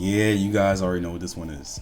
Yeah, you guys already know what this one is.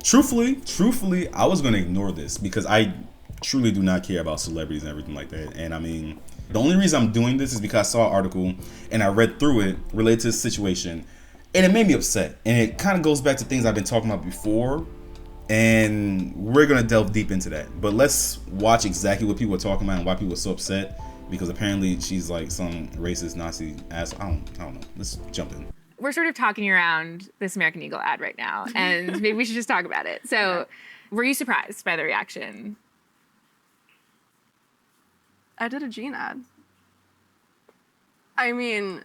Truthfully, I was gonna ignore this because I truly do not care about celebrities and everything like that. And I mean, the only reason I'm doing this is because I saw an article and I read through it related to this situation, and it made me upset. And it kind of goes back to things I've been talking about before, and we're gonna delve deep into that. But let's watch exactly what people are talking about and why people are so upset. Because apparently she's like some racist Nazi ass. I don't know. Let's jump in. We're sort of talking around this American Eagle ad right now, and maybe we should just talk about it. So, were you surprised by the reaction? I did a jean ad. I mean,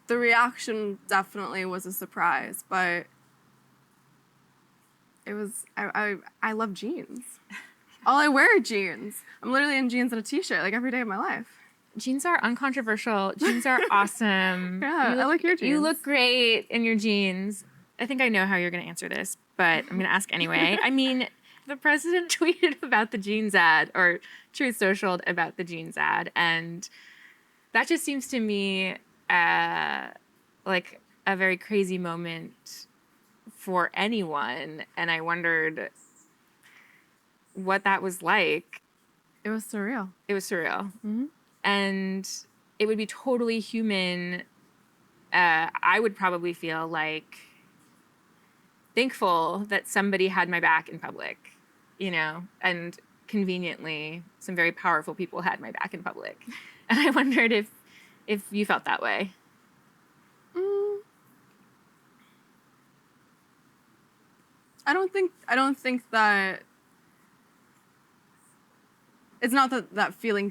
the reaction definitely was a surprise, but it was, I love jeans. All I wear are jeans. I'm literally in jeans and a t-shirt like every day of my life. Jeans are uncontroversial. Jeans are awesome. Yeah, I like your jeans. You look great in your jeans. I think I know how you're going to answer this, but I'm going to ask anyway. I mean, the president tweeted about the jeans ad, or Truth Socialed about the jeans ad, and that just seems to me like a very crazy moment for anyone, and I wondered what that was like. It was surreal. It was surreal. Mm-hmm. And it would be totally human. I would probably feel like thankful that somebody had my back in public, you know, and conveniently some very powerful people had my back in public. And I wondered if you felt that way. I don't think that, it's not that feeling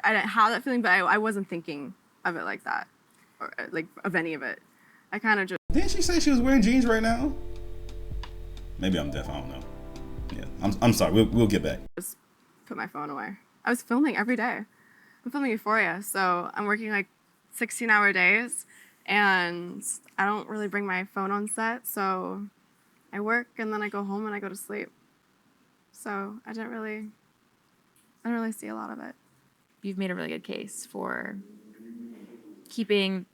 I didn't have that feeling, but I wasn't thinking of it like that, or like of any of it. I kind of just... Didn't she say she was wearing jeans right now? Maybe I'm deaf, I don't know. Yeah, I'm sorry, we'll get back. Just put my phone away. I was filming every day. I'm filming Euphoria, so I'm working like 16-hour days, and I don't really bring my phone on set, so I work and then I go home and I go to sleep. So I didn't really see a lot of it. You've made a really good case for keeping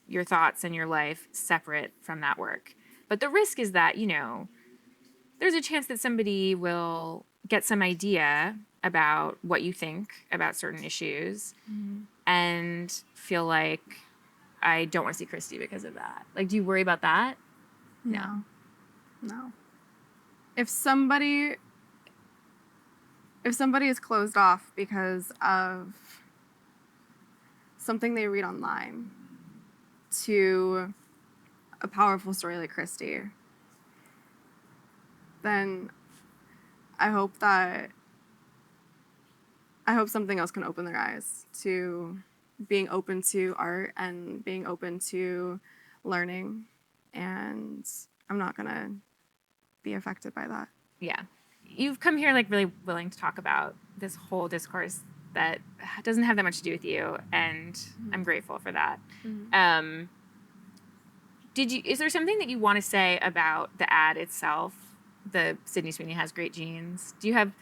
your thoughts and your life separate from that work. But the risk is that, you know, there's a chance that somebody will get some idea about what you think about certain issues and feel like, I don't want to see Christy because of that. Like, do you worry about that? No. If somebody is closed off because of something they read online to a powerful story like Christy, then I hope something else can open their eyes to being open to art and being open to learning, and I'm not gonna be affected by that. Yeah. You've come here like really willing to talk about this whole discourse that doesn't have that much to do with you, and I'm grateful for that. Is there something that you want to say about the ad itself? The Sydney Sweeney has great jeans. Do you have...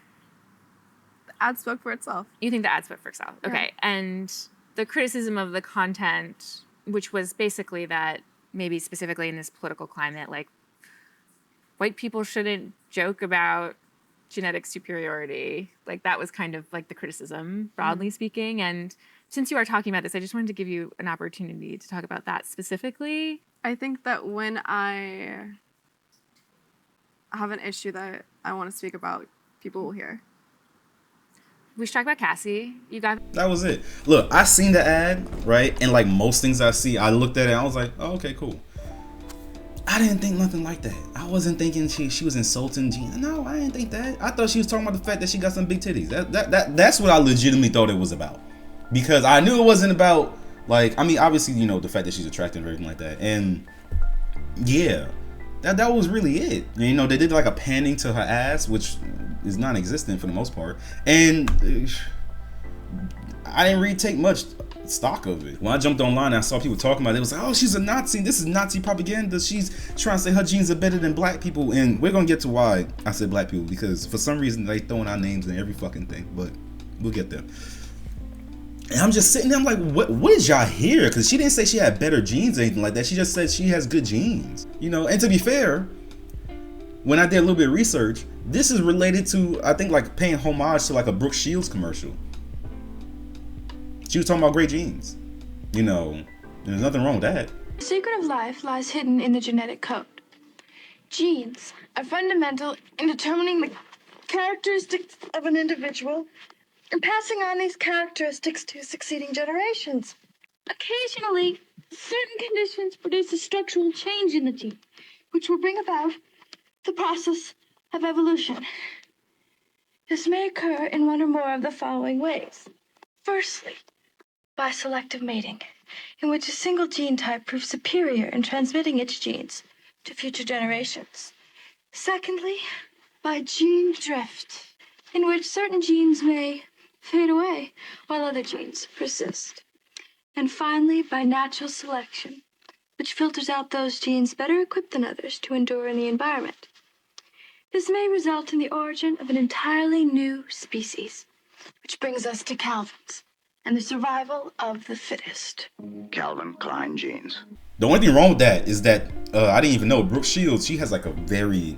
The ad spoke for itself. You think the ad spoke for itself? Yeah. Okay. And the criticism of the content, which was basically that maybe specifically in this political climate, like, white people shouldn't joke about genetic superiority. Like, that was kind of like the criticism, broadly speaking. And since you are talking about this, I just wanted to give you an opportunity to talk about that specifically. I think that when I have an issue that I want to speak about, people will hear. We should talk about Cassie. That was it. Look, I seen the ad, right? And like most things I see, I looked at it and I was like, oh, okay, cool. I didn't think nothing like that. I wasn't thinking she was insulting Gina. No, I didn't think that. I thought she was talking about the fact that she got some big titties. That's what I legitimately thought it was about. Because I knew it wasn't about, like, I mean, obviously, you know, the fact that she's attractive and everything like that. And yeah, that was really it. And, you know, they did like a panning to her ass, which is non-existent for the most part. And I didn't really take much stock of it. When I jumped online and I saw people talking about it, it was like, oh, she's a Nazi. This is Nazi propaganda. She's trying to say her genes are better than black people. And we're going to get to why I said black people, because for some reason they throwing our names in every fucking thing, but we'll get there. And I'm just sitting there, I'm like, what did y'all hear? Because she didn't say she had better genes or anything like that. She just said she has good genes. You know, and to be fair, when I did a little bit of research, this is related to, I think, like paying homage to like a Brooke Shields commercial. She was talking about great genes. You know, there's nothing wrong with that. The secret of life lies hidden in the genetic code. Genes are fundamental in determining the characteristics of an individual and passing on these characteristics to succeeding generations. Occasionally, certain conditions produce a structural change in the gene, which will bring about the process of evolution. This may occur in one or more of the following ways. Firstly, by selective mating, in which a single gene type proves superior in transmitting its genes to future generations. Secondly, by gene drift, in which certain genes may fade away while other genes persist. And finally, by natural selection, which filters out those genes better equipped than others to endure in the environment. This may result in the origin of an entirely new species, which brings us to Calvin's and the survival of the fittest. Calvin Klein genes. The only thing wrong with that is that I didn't even know Brooke Shields, she has like a very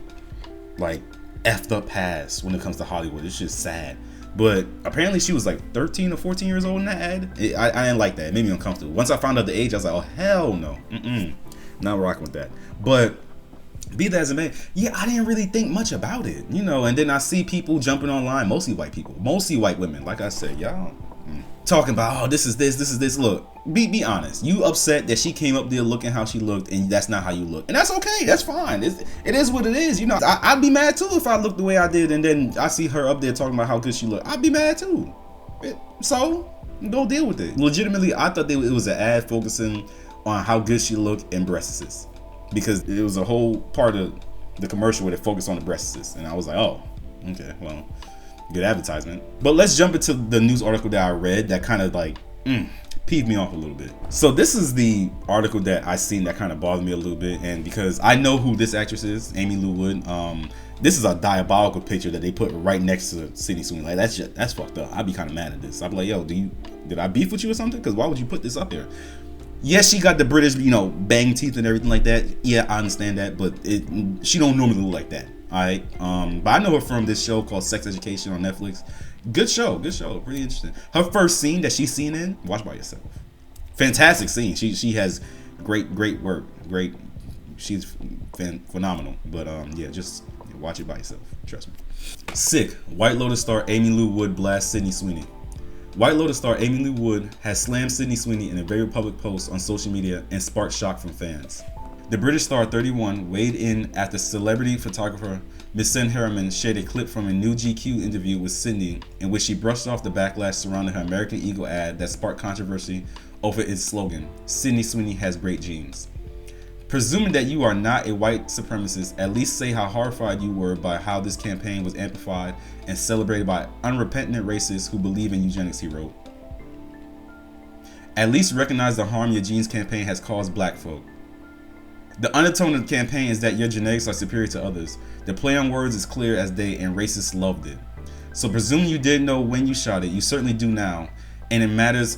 like effed up past when it comes to Hollywood. It's just sad. But apparently she was like 13 or 14 years old in that ad. I didn't like that. It made me uncomfortable. Once I found out the age, I was like, oh, hell no. Not rocking with that. But be that as it may, yeah, I didn't really think much about it, you know. And then I see people jumping online, mostly white people, mostly white women. Like I said, y'all talking about, oh, this is this. Look, be honest. You upset that she came up there looking how she looked, and that's not how you look, and that's okay. That's fine. It is what it is. You know, I'd be mad too if I looked the way I did, and then I see her up there talking about how good she looked. I'd be mad too. So go deal with it. Legitimately, I thought it was an ad focusing on how good she looked and breasts, because it was a whole part of the commercial where they focused on the breasts, and I was like, oh, okay, well, good advertisement. But let's jump into the news article that I read that kind of like peeved me off a little bit. So this is the article that I seen that kind of bothered me a little bit, and because I know who this actress is, Amy Lou Wood. This is a diabolical picture that they put right next to Sydney Sweeney. Like that's fucked up. I'd be kind of mad at this. I'd be like, yo, did I beef with you or something? Because why would you put this up there? Yes, she got the British, you know, bang teeth and everything like that. Yeah, I understand that, but she don't normally look like that. Alright, but I know her from this show called Sex Education on Netflix. Good show, pretty interesting. Her first scene that she's seen in, watch by yourself. Fantastic scene. She has great work. She's phenomenal. But yeah, just watch it by yourself. Trust me. Sick. White Lotus star Amy Lou Wood blasts Sydney Sweeney. White Lotus star Amy Lou Wood has slammed Sydney Sweeney in a very public post on social media and sparked shock from fans. The British star 31 weighed in after celebrity photographer Missen Harriman shared a clip from a new GQ interview with Sydney in which she brushed off the backlash surrounding her American Eagle ad that sparked controversy over its slogan, Sydney Sweeney has great genes. Presuming that you are not a white supremacist, at least say how horrified you were by how this campaign was amplified and celebrated by unrepentant racists who believe in eugenics, he wrote. At least recognize the harm your genes campaign has caused black folk. The undertone of the campaign is that your genetics are superior to others. The play on words is clear as day, and racists loved it. So presume you didn't know when you shot it, you certainly do now, and it matters.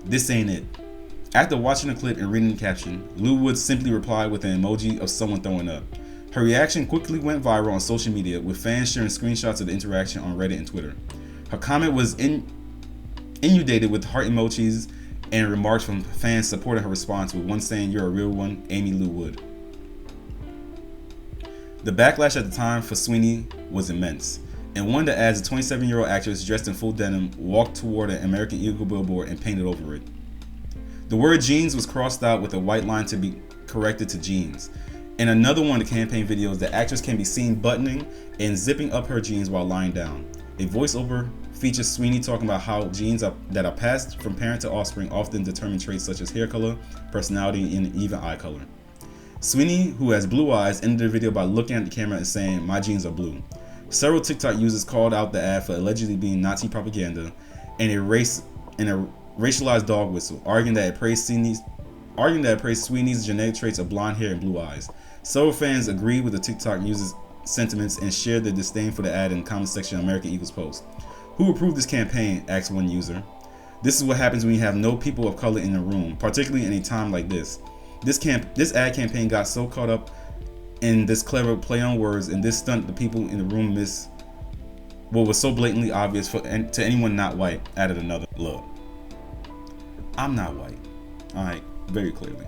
This ain't it. After watching the clip and reading the caption, Lou Wood simply replied with an emoji of someone throwing up. Her reaction quickly went viral on social media, with fans sharing screenshots of the interaction on Reddit and Twitter. Her comment was inundated with heart emojis and remarks from fans supporting her response, with one saying, "You're a real one, Amy Lou Wood." The backlash at the time for Sweeney was immense, and one that adds a 27-year-old actress dressed in full denim walked toward an American Eagle billboard and painted over it. The word jeans was crossed out with a white line to be corrected to jeans. In another one of the campaign videos, the actress can be seen buttoning and zipping up her jeans while lying down. A voiceover features Sweeney talking about how genes that are passed from parent to offspring often determine traits such as hair color, personality, and even eye color. Sweeney, who has blue eyes, ended the video by looking at the camera and saying, "My genes are blue." Several TikTok users called out the ad for allegedly being Nazi propaganda and a racialized dog whistle, arguing that it praised Sweeney's genetic traits of blonde hair and blue eyes. Several fans agreed with the TikTok users' sentiments and shared their disdain for the ad in the comment section of American Eagle's post. "Who approved this campaign?" asked one user. This is what happens when you have no people of color in the room, particularly in a time like this. This ad campaign got so caught up in this clever play on words and this stunt the people in the room missed what was so blatantly obvious to anyone not white. Added another. Look, I'm not white. Alright, very clearly.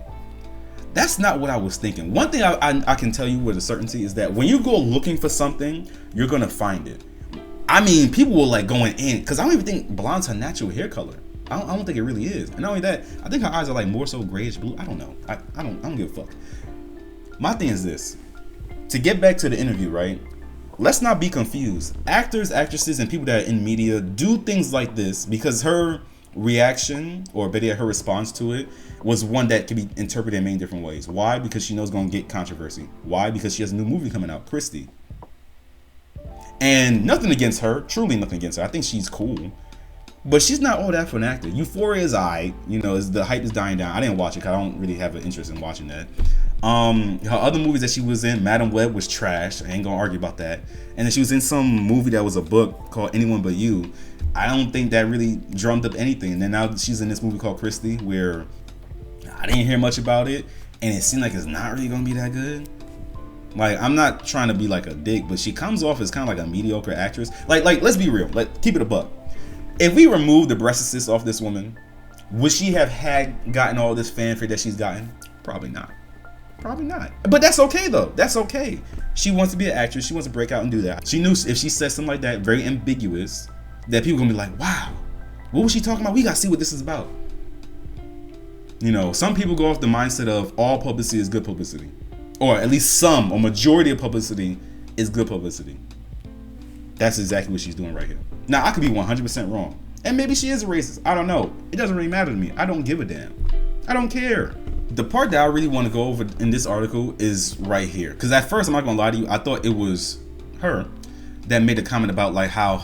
That's not what I was thinking. One thing I can tell you with a certainty is that when you go looking for something, you're gonna find it. I mean, people were like going in, because I don't even think blonde's her natural hair color. I don't think it really is. And not only that, I think her eyes are like more so grayish blue. I don't know. I don't give a fuck. My thing is this. To get back to the interview, right? Let's not be confused. Actors, actresses, and people that are in media do things like this because her reaction, or better yet, her response to it, was one that can be interpreted in many different ways. Why? Because she knows it's going to get controversy. Why? Because she has a new movie coming out, Christy. And nothing against her, truly nothing against her. I think she's cool. But she's not all that for an actor. Euphoria is alright. You know, the hype is dying down. I didn't watch it because I don't really have an interest in watching that. Her other movies that she was in, Madam Web, was trash. I ain't gonna argue about that. And then she was in some movie that was a book called Anyone But You. I don't think that really drummed up anything. And then now she's in this movie called Christy, where I didn't hear much about it, and it seemed like it's not really gonna be that good. Like, I'm not trying to be like a dick, but she comes off as kind of like a mediocre actress. Like let's be real. Like, keep it a buck. If we remove the breast assist off this woman, would she have gotten all this fanfare that she's gotten? Probably not. Probably not. But that's okay though. That's okay. She wants to be an actress. She wants to break out and do that. She knew if she said something like that, very ambiguous, that people gonna be like, wow, what was she talking about? We gotta see what this is about. You know, some people go off the mindset of all publicity is good publicity. Or at least some, or majority of publicity is good publicity. That's exactly what she's doing right here. Now, I could be 100% wrong. And maybe she is a racist. I don't know. It doesn't really matter to me. I don't give a damn. I don't care. The part that I really want to go over in this article is right here. Because at first, I'm not going to lie to you, I thought it was her that made a comment about like how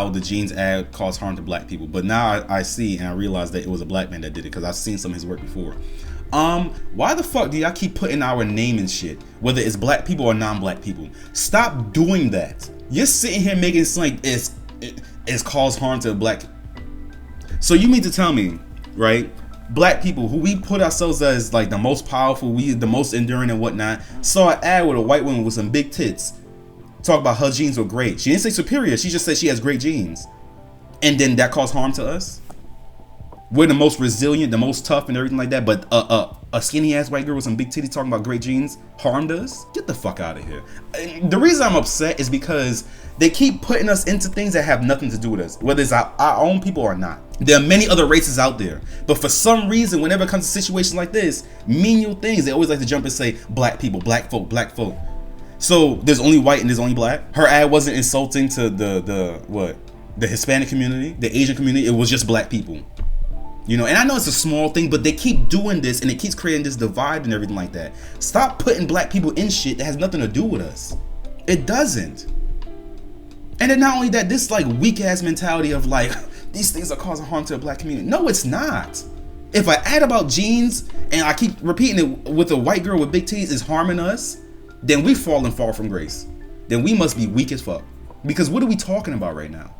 the jeans ad caused harm to black people. But now I see and I realize that it was a black man that did it, because I've seen some of his work before. Why the fuck do y'all keep putting our name in shit, whether it's black people or non-black people? Stop doing that. You're sitting here making it seem like it's caused harm to black. So you mean to tell me, right, black people who we put ourselves as like the most powerful, we the most enduring and whatnot, saw an ad with a white woman with some big tits talk about her jeans were great. She didn't say superior, she just said she has great jeans, and then that caused harm to us? We're the most resilient, the most tough and everything like that, but a skinny ass white girl with some big titties talking about great jeans harmed us? Get the fuck out of here. And the reason I'm upset is because they keep putting us into things that have nothing to do with us, whether it's our own people or not. There are many other races out there, but for some reason, whenever it comes to situations like this, menial things, they always like to jump and say black people, black folk, black folk. So there's only white and there's only black. Her ad wasn't insulting to the Hispanic community, the Asian community. It was just black people. You know, and I know it's a small thing, but they keep doing this and it keeps creating this divide and everything like that. Stop putting black people in shit that has nothing to do with us. It doesn't. And then not only that, this like weak ass mentality of like, these things are causing harm to the black community. No, it's not. If I add about jeans and I keep repeating it with a white girl with big titties is harming us, then we falling far from grace. Then we must be weak as fuck. Because what are we talking about right now?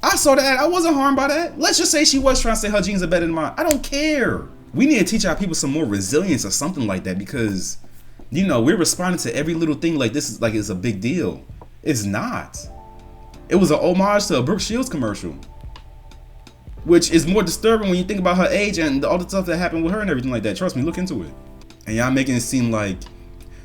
I saw that. I wasn't harmed by that. Let's just say she was trying to say her jeans are better than mine. I don't care. We need to teach our people some more resilience or something like that, because, you know, we're responding to every little thing like this is like it's a big deal. It's not. It was an homage to a Brooke Shields commercial, which is more disturbing when you think about her age and all the stuff that happened with her and everything like that. Trust me, look into it. And y'all making it seem like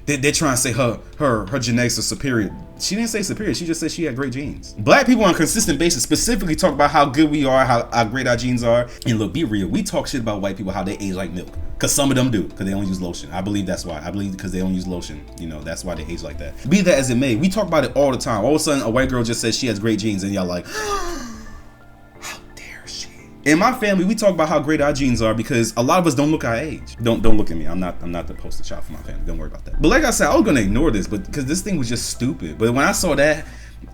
they're trying to say her genetics are superior. She didn't say superior. She just said she had great genes. Black people on a consistent basis specifically talk about how good we are, how great our genes are. And look, be real. We talk shit about white people, how they age like milk. Because some of them do. Because they don't use lotion. I believe that's why. I believe because they don't use lotion. You know, that's why they age like that. Be that as it may, we talk about it all the time. All of a sudden, a white girl just says she has great genes. And y'all like, how dare she? In my family, we talk about how great our genes are because a lot of us don't look our age. Don't look at me. I'm not the poster child for my family. Don't worry about that. But like I said, I was gonna ignore this, but because this thing was just stupid. But when I saw that,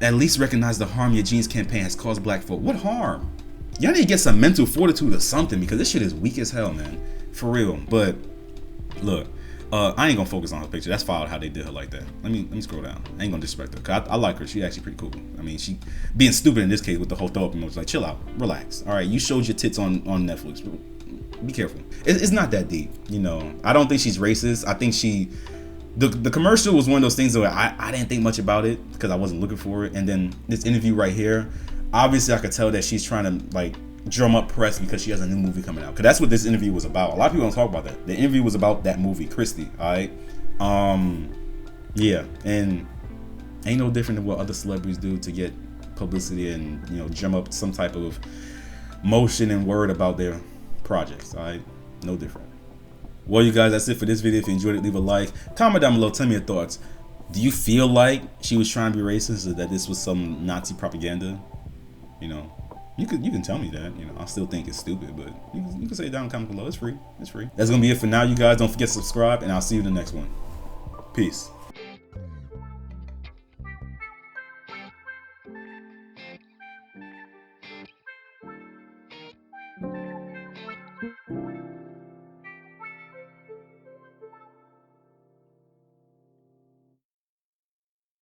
at least recognize the harm your genes campaign has caused black folk. What harm? Y'all need to get some mental fortitude or something, because this shit is weak as hell, man. For real. But look, I ain't gonna focus on her picture. That's foul how they did her like that. Let me scroll down. I ain't gonna disrespect her. 'Cause I like her. She actually pretty cool. I mean, she being stupid in this case with the whole throw up emoji. Like, chill out, relax. All right, you showed your tits on Netflix. Be careful. It's not that deep. You know, I don't think she's racist. I think the commercial was one of those things where I didn't think much about it because I wasn't looking for it. And then this interview right here, obviously I could tell that she's trying to like drum up press because she has a new movie coming out. Because that's what this interview was about. A lot of people don't talk about that. The interview was about that movie, Christy. All right. Yeah, and ain't no different than what other celebrities do to get publicity and, you know, drum up some type of motion and word about their projects. All right, no different. Well, you guys, that's it for this video. If you enjoyed it, leave a like, comment down below, tell me your thoughts. Do you feel like she was trying to be racist, or that this was some Nazi propaganda? You know, you can tell me that. You know, I still think it's stupid, but you can say it down in the comments below. It's free. It's free. That's gonna be it for now, you guys. Don't forget to subscribe, and I'll see you in the next one. Peace.